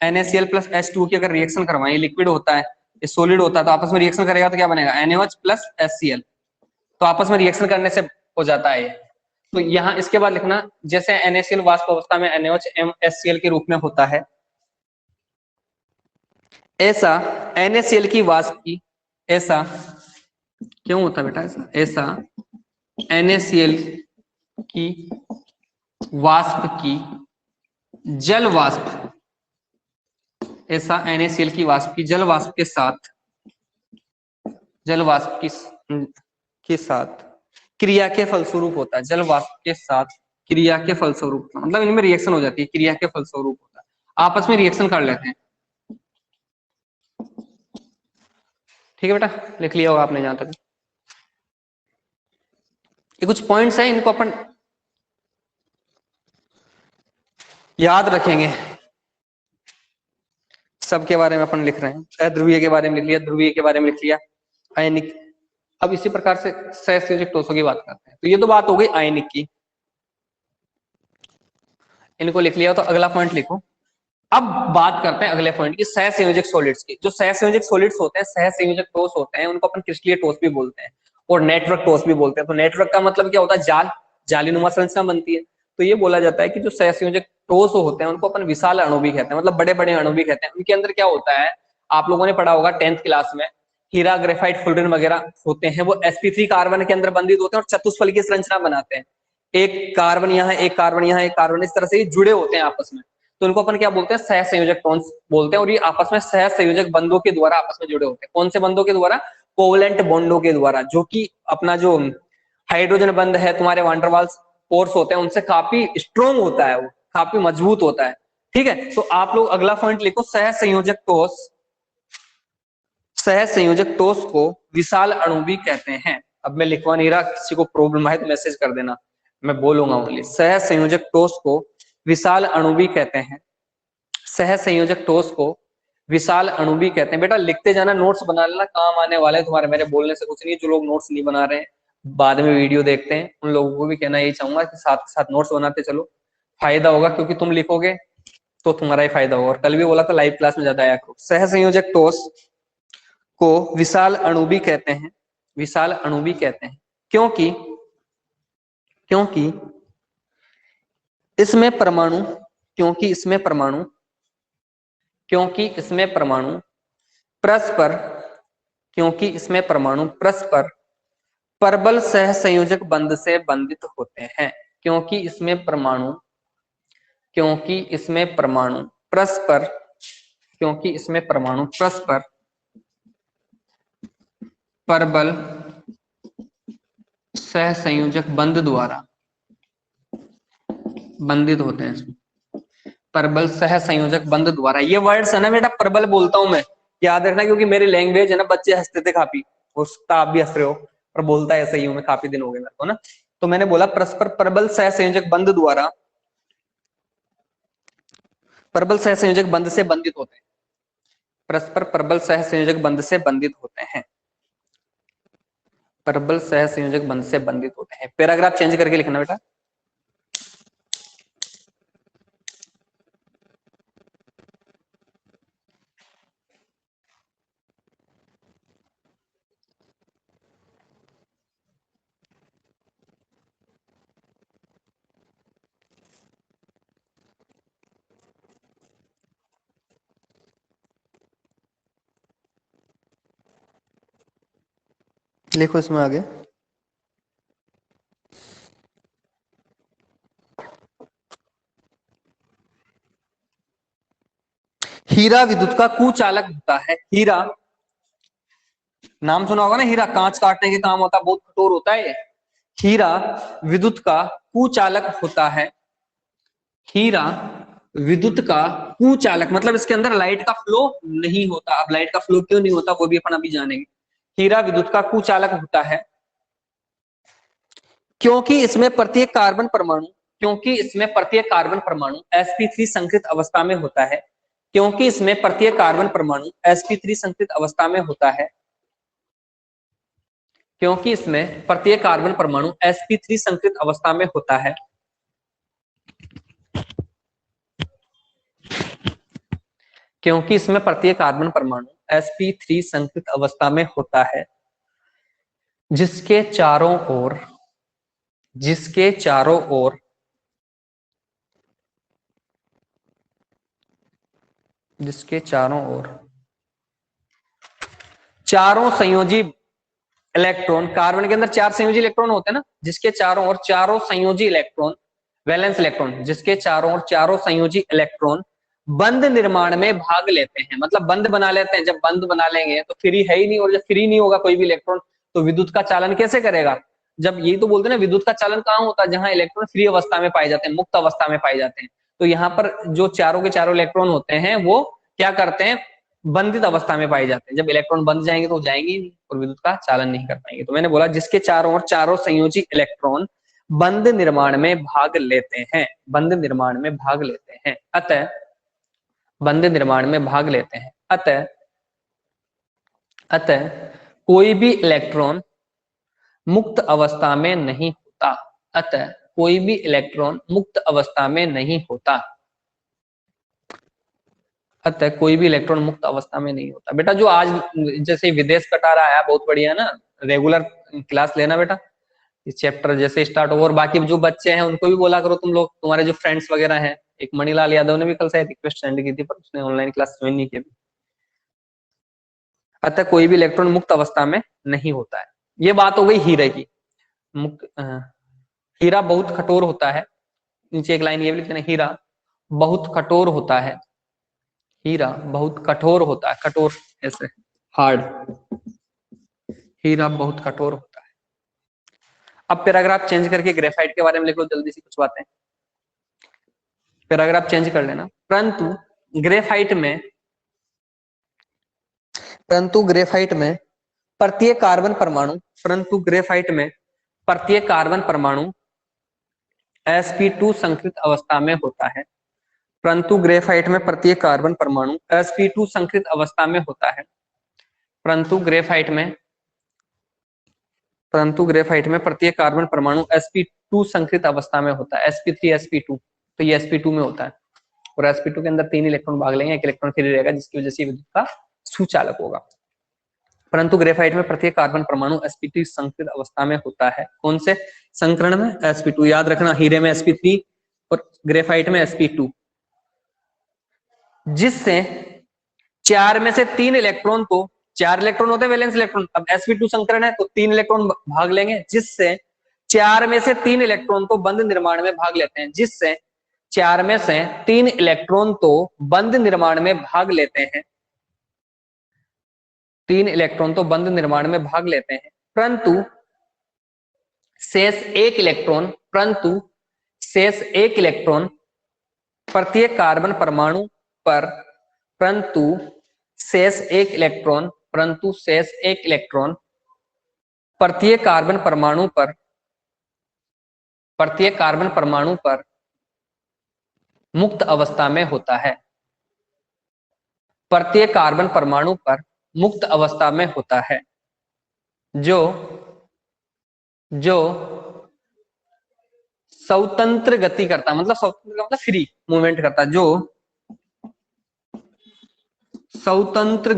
NaCl प्लस H2 की अगर रिएक्शन करवाएं, लिक्विड होता है, ये सॉलिड होता है, तो आपस में रिएक्शन करेगा तो क्या बनेगा? NaOH plus HCl। तो आपस में रिएक्शन करने से हो जाता है ये। तो यहाँ इसके बाद लिखना, जैसे NaCl वाष्प अवस्था में NaOH एवं HCl के रूप में होता है, ऐसा NaCl की वाष्प की, ऐसा क्यों होता है बेटा? ऐसा NaCl की वाष्प की जल वाष्प, ऐसा NaCl की वाष्प की जल वाष्प के साथ, जल वाष्प के साथ क्रिया के फलस्वरूप होता है। जल वाष्प के साथ क्रिया के फलस्वरूप, मतलब इनमें रिएक्शन हो जाती है, क्रिया के फलस्वरूप होता है, आपस में रिएक्शन कर लेते हैं। ठीक है बेटा, लिख लिया होगा आपने जहां तक। ये कुछ पॉइंट्स हैं, इनको अपन याद रखेंगे। सबके बारे में अपन लिख रहे हैं। अध्रुवीय के बारे में लिख लिया, ध्रुवीय के बारे में लिख लिया, आयनिक अब इसी प्रकार से सहसंयोजक ठोसों की बात करते हैं। तो ये तो बात हो गई आयनिक की, इनको लिख लिया। तो अगला पॉइंट लिखो। अब बात करते हैं अगले पॉइंट की, सहसंयोजक सॉलिड्स की। जो सहसंयोजक सॉलिड्स होते हैं, सहसंयोजक ठोस होते हैं, उनको अपन क्रिस्टलीय ठोस भी बोलते हैं और नेटवर्क ठोस भी बोलते हैं। तो नेटवर्क का मतलब क्या होता है? जाल, जालीनुमा संरचना बनती है। तो ये बोला जाता है कि जो सहसंयोजक ठोस होते हैं उनको अपन विशाल अणु भी कहते हैं, मतलब बड़े बड़े अणु भी कहते हैं। उनके अंदर क्या होता है, आप लोगों ने पढ़ा होगा 10th क्लास में, हीरा, ग्रेफाइट, फुलरिन वगैरह होते हैं, वो sp3 कार्बन के अंदर बंधित होते हैं और चतुष्फलकीय संरचना बनाते हैं। एक कार्बन यहाँ, एक कार्बन यहाँ, एक कार्बन, इस तरह से ये जुड़े होते हैं आपस में। तो उनको अपन क्या बोलते हैं? सहसंयोजक टोन्स बोलते हैं। और ये आपस में सहसंयोजक बंधों के द्वारा आपस में जुड़े होते हैं। कौन से बंधों के द्वारा? कोवलेंट बॉन्डों के द्वारा, जो कि अपना जो हाइड्रोजन बंध है, तुम्हारे वांडरवाल्स फोर्स होते हैं, उनसे काफी स्ट्रोंग होता है, वो काफी मजबूत होता है। ठीक है, तो आप लोग अगला पॉइंट लिखो, सहसंयोजक टोस। सहसंयोजक टोस को विशाल अणु भी कहते हैं। अब मैं लिखवा नहीं रहा, किसी को प्रॉब्लम है तो मैसेज कर देना, मैं बोलूंगा ओनली। सहसंयोजक टोस को विशाल अणु भी कहते हैं। सहसंयोजक ठोस को विशाल अणु भी कहते हैं। बेटा लिखते जाना, नोट्स बना लेना, काम आने वाले तुम्हारे। मेरे बोलने से कुछ नहीं है। जो लोग नोट्स नहीं बना रहे हैं, बाद में वीडियो देखते हैं, उन लोगों को भी कहना यही चाहूंगा कि साथ के साथ नोट्स बनाते चलो, फायदा होगा। क्योंकि तुम लिखोगे तो तुम्हारा ही फायदा होगा। और कल भी बोला था लाइव क्लास में ज्यादा आया करो। सहसंयोजक ठोस को विशाल अणु भी कहते हैं, विशाल अणु भी कहते हैं, क्योंकि क्योंकि इसमें परमाणु क्योंकि इसमें परमाणु क्योंकि इसमें परमाणु परस्पर क्योंकि इसमें परमाणु परस्पर प्रबल सहसंयोजक बंध से बंधित होते हैं। क्योंकि इसमें परमाणु क्योंकि इसमें परमाणु परस्पर क्योंकि इसमें परमाणु परस्पर प्रबल सहसंयोजक बंध द्वारा बंधित होते हैं। प्रबल सहसंयोजक बंध द्वारा, ये वर्ड्स है ना बेटा, प्रबल बोलता हूं मैं, याद रखना, क्योंकि मेरी लैंग्वेज है ना, बच्चे हंसते थे काफी, हो सकता आप भी हंस रहे हो, पर बोलता ऐसा ही हूं मैं, काफी दिन हो गए मेरे को ना। तो मैंने बोला परस्पर प्रबल सहसंयोजक बंध द्वारा, प्रबल सहसंयोजक बंध से बंधित होते हैं, परस्पर प्रबल सहसंयोजक बंध से बंधित होते हैं, प्रबल सहसंयोजक बंध से बंधित होते हैं। पैराग्राफ चेंज करके लिखना बेटा। लिखो इसमें आगे। हीरा विद्युत का कुचालक होता है। हीरा, नाम सुना होगा ना, हीरा कांच काटने के काम होता है, बहुत कठोर होता है ये। हीरा विद्युत का कुचालक होता है। हीरा विद्युत का कुचालक मतलब इसके अंदर लाइट का फ्लो नहीं होता। अब लाइट का फ्लो क्यों नहीं होता वो भी अपन अभी जानेंगे। हीरा विद्युत का कुचालक होता है क्योंकि इसमें प्रत्येक कार्बन परमाणु क्योंकि इसमें प्रत्येक कार्बन परमाणु sp3 संकृत अवस्था में होता है। क्योंकि इसमें प्रत्येक कार्बन परमाणु sp3 संकृत अवस्था में होता है। क्योंकि इसमें प्रत्येक कार्बन परमाणु sp3 संकृत अवस्था में होता है। क्योंकि इसमें प्रत्येक कार्बन परमाणु sp3 संकृत अवस्था में होता है, जिसके चारों ओर जिसके चारों ओर जिसके चारों ओर चारों संयोजी इलेक्ट्रॉन, कार्बन के अंदर 4 संयोजी इलेक्ट्रॉन होते हैं ना, जिसके चारों ओर चारों संयोजी इलेक्ट्रॉन, वैलेंस इलेक्ट्रॉन, जिसके चारों ओर चारों संयोजी इलेक्ट्रॉन बंध निर्माण में भाग लेते हैं। मतलब बंध बना लेते हैं। जब बंध बना लेंगे तो फ्री है ही नहीं, और जब फ्री नहीं होगा कोई भी इलेक्ट्रॉन तो विद्युत का चालन कैसे करेगा। जब यही तो बोलते हैं ना, विद्युत का चालन कहाँ होता है? जहां इलेक्ट्रॉन फ्री अवस्था में पाए जाते हैं, मुक्त अवस्था में पाए जाते हैं। तो यहाँ पर जो चारों के चारों इलेक्ट्रॉन होते हैं वो क्या करते हैं? बंधित अवस्था में पाए जाते हैं। जब इलेक्ट्रॉन बंध जाएंगे तो जाएंगे ही नहीं और विद्युत का चालन नहीं कर पाएंगे। तो मैंने बोला जिसके चारों ओर चारों संयोजी इलेक्ट्रॉन बंध निर्माण में भाग लेते हैं, बंध निर्माण में भाग लेते हैं, अतः बंध निर्माण में भाग लेते हैं अतः अतः कोई भी इलेक्ट्रॉन मुक्त अवस्था में नहीं होता। अतः कोई भी इलेक्ट्रॉन मुक्त अवस्था में नहीं होता। अतः कोई भी इलेक्ट्रॉन मुक्त अवस्था में नहीं होता। बेटा जो आज जैसे विदेश कटारा आया, बहुत बढ़िया ना, रेगुलर क्लास लेना बेटा। इस चैप्टर जैसे स्टार्ट हो, और बाकी जो बच्चे हैं उनको भी बोला करो, तुम लोग, तुम्हारे जो फ्रेंड्स वगैरह हैं। एक मणिलाल यादव ने भी कल शायद रिक्वेस्ट सेंड की थी, पर उसने ऑनलाइन क्लास ज्वाइन नहीं की। अतः कोई भी इलेक्ट्रॉन मुक्त अवस्था में नहीं होता है। ये बात हो गई हीरे की। मुक्त हीरा बहुत कठोर होता है। नीचे एक लाइन ये भी लिख देना, हीरा बहुत कठोर होता है। हीरा बहुत कठोर होता है, कठोर ऐसे हार्ड। हीरा बहुत कठोर होता है। अब पैराग्राफ चेंज करके ग्रेफाइट के बारे में लिख लो जल्दी से कुछ बातें। पैराग्राफ चेंज कर लेना। ग्रेफाइट में परंतु ग्रेफाइट में प्रत्येक कार्बन परमाणु परंतु ग्रेफाइट में प्रत्येक कार्बन परमाणु sp2 संकृत अवस्था में होता है। परंतु ग्रेफाइट में प्रत्येक कार्बन परमाणु sp2 संकृत अवस्था में होता है। परंतु ग्रेफाइट में प्रत्येक कार्बन परमाणु sp2 संकृत अवस्था में होता है। sp3 sp2, तो ये sp2 में होता है, और sp2 के अंदर 3 इलेक्ट्रॉन भाग लेंगे, एक इलेक्ट्रॉन फ्री रहेगा, जिसकी वजह से विद्युत का सुचालक होगा। परंतु ग्रेफाइट में प्रत्येक कार्बन परमाणु sp3 संकृत अवस्था में होता है। कौन से संकरण में? sp2। याद रखना, हीरे में sp3 और ग्रेफाइट में sp2, जिससे 4 में से 3 इलेक्ट्रॉन, तो 4 इलेक्ट्रॉन होते हैं वैलेंस इलेक्ट्रॉन, अब sp2 संकरण है तो 3 इलेक्ट्रॉन भाग लेंगे, जिससे 4 में से 3 इलेक्ट्रॉन तो बंध निर्माण में भाग लेते हैं। जिससे 4 में से 3 इलेक्ट्रॉन तो बंध निर्माण में भाग लेते हैं। 3 इलेक्ट्रॉन तो बंध निर्माण में भाग लेते हैं, परंतु शेष एक इलेक्ट्रॉन प्रत्येक कार्बन परमाणु पर परंतु शेष एक इलेक्ट्रॉन प्रत्येक कार्बन परमाणु पर मुक्त अवस्था में होता है। प्रत्येक कार्बन परमाणु पर मुक्त अवस्था में होता है, जो स्वतंत्र गति करता है। मतलब स्वतंत्र मतलब फ्री मूवमेंट करता है, जो स्वतंत्र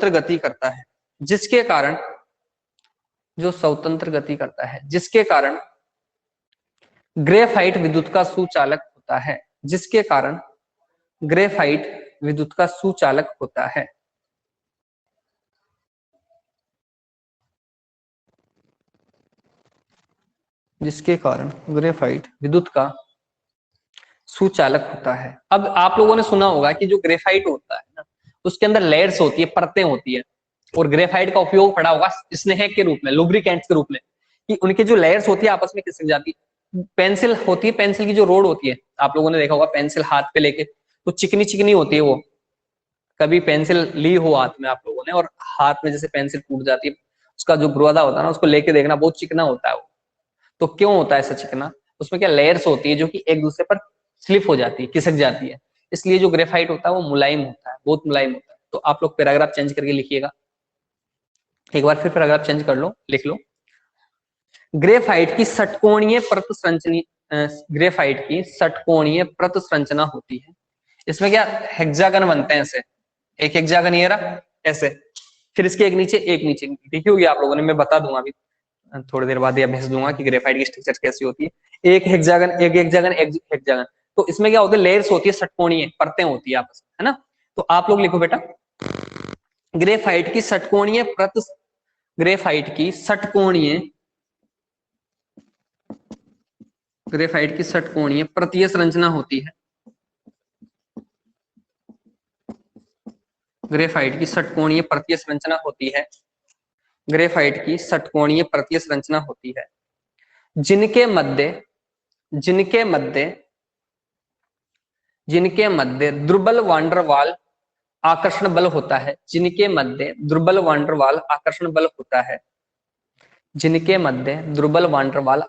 गति करता है, जिसके कारण ग्रेफाइट विद्युत का सुचालक होता है। जिसके कारण ग्रेफाइट विद्युत का सुचालक होता है। जिसके कारण ग्रेफाइट विद्युत का सुचालक होता है। अब आप लोगों ने सुना होगा कि जो ग्रेफाइट होता है ना, उसके अंदर लेयर्स होती है, परतें होती है, और ग्रेफाइट का उपयोग पड़ा होगा स्नेहक के रूप में, लुब्रिकेंट्स के रूप में, कि उनकी जो लेयर्स होती है आपस में खिसक जाती है। पेंसिल होती है, पेंसिल की जो रोड होती है, आप लोगों ने देखा होगा पेंसिल हाथ पे लेके, तो चिकनी चिकनी होती है वो। कभी पेंसिल ली हो हाथ में आप लोगों ने, और हाथ में जैसे पेंसिल टूट जाती है, उसका जो बुरादा होता है ना, उसको लेके देखना, बहुत चिकना होता है वो। तो क्यों होता है ऐसा चिकना? उसमें क्या लेयर्स होती है जो कि एक दूसरे पर स्लिप हो जाती है, खिसक जाती है। इसलिए जो ग्रेफाइट होता है वो मुलायम होता है, बहुत मुलायम होता है। तो आप लोग पैराग्राफ चेंज करके लिखिएगा, एक बार फिर पैराग्राफ चेंज कर लो, लिख लो। ग्रेफाइट की षटकोणीय प्रत संरचना होती है। इसमें क्या हेक्सागन बनते हैं, ऐसे एक हेक्सागन ये रहा ऐसे, फिर इसके एक नीचे ठीक होगी। आप लोगों ने, मैं बता दूंगा अभी थोड़ी देर बाद, या भेज दूंगा कि ग्रेफाइट की स्ट्रक्चर कैसी होती है। एक हेक्सागन। तो इसमें क्या होता है, लेयर्स होती है, षटकोणीय परतें होती है आपस में, है ना। तो आप लोग लिखो बेटा, ग्रेफाइट की षटकोणीय प्रतीय संरचना होती है। ग्रेफाइट की षटकोणीय प्रतीय संरचना होती है, जिनके मध्य दुर्बल वांडरवाल आकर्षण बल होता है। जिनके मध्य दुर्बल वांडरवाल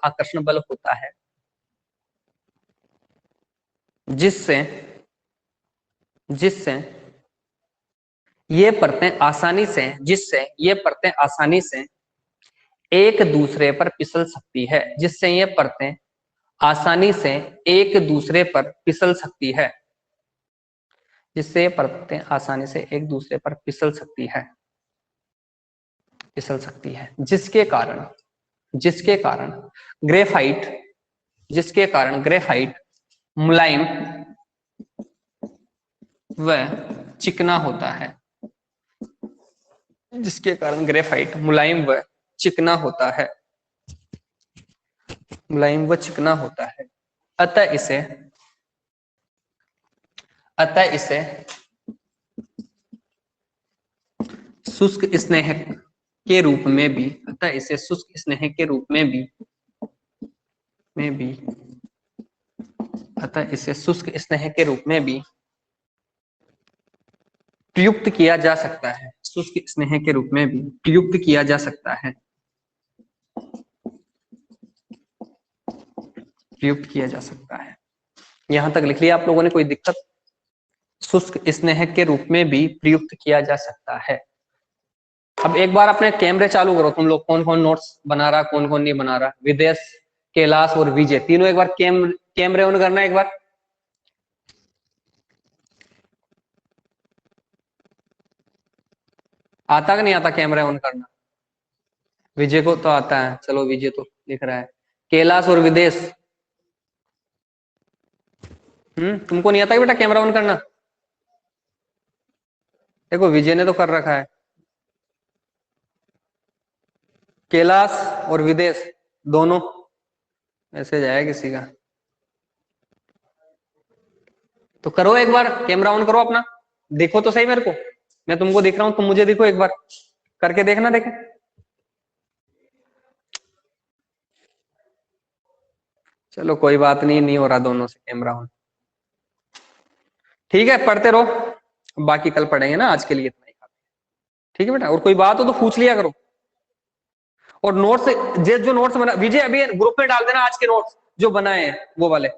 आकर्षण बल होता है, जिससे ये परतें आसानी से, जिससे ये परतें आसानी से एक दूसरे पर फिसल सकती है, जिससे ये परतें आसानी से एक दूसरे पर फिसल सकती है, जिससे ये परतें आसानी से एक दूसरे पर फिसल सकती है, फिसल सकती है, जिसके कारण ग्रेफाइट, जिसके कारण ग्रेफाइट मुलायम व चिकना होता है, जिसके कारण ग्रेफाइट मुलायम व चिकना होता है, मुलायम व चिकना होता है। अतः इसे शुष्क स्नेह के रूप में भी, अतः इसे शुष्क स्नेह के रूप में भी अतः इसे शुष्क स्नेह के रूप में भी प्रयुक्त किया जा सकता है, शुष्क स्नेह के रूप में भी प्रयुक्त किया जा सकता है, प्रयुक्त किया जा सकता है। यहां तक लिख लिया आप लोगों ने, कोई दिक्कत? शुष्क स्नेह के रूप में भी प्रयुक्त किया जा सकता है। अब एक बार अपने कैमरे चालू करो तुम लोग, कौन कौन नोट्स बना रहा, कौन कौन नहीं बना रहा। विदेश, कैलाश और विजय तीनों एक बार कैमरे ऑन करना एक बार। आता कि नहीं आता कैमरा ऑन करना? विजय को तो आता है, चलो विजय तो लिख रहा है। कैलाश और विदेश, तुमको नहीं आता बेटा कैमरा ऑन करना? देखो विजय ने तो कर रखा है। कैलाश और विदेश दोनों, मैसेज आया किसी का? तो करो एक बार, कैमरा ऑन करो अपना, देखो तो सही मेरे को, मैं तुमको दिख रहा हूं, तुम मुझे देखो एक बार, करके देखना, देखे। चलो कोई बात नहीं, नहीं हो रहा दोनों से कैमरा ऑन। ठीक है, पढ़ते रहो, बाकी कल पढ़ेंगे ना, आज के लिए इतना ही काफी। ठीक है बेटा, और कोई बात हो तो पूछ लिया करो। और नोट्स, जो नोट्स बना विजय अभी ग्रुप में डाल देना, आज के नोट्स जो बनाए हैं वो वाले।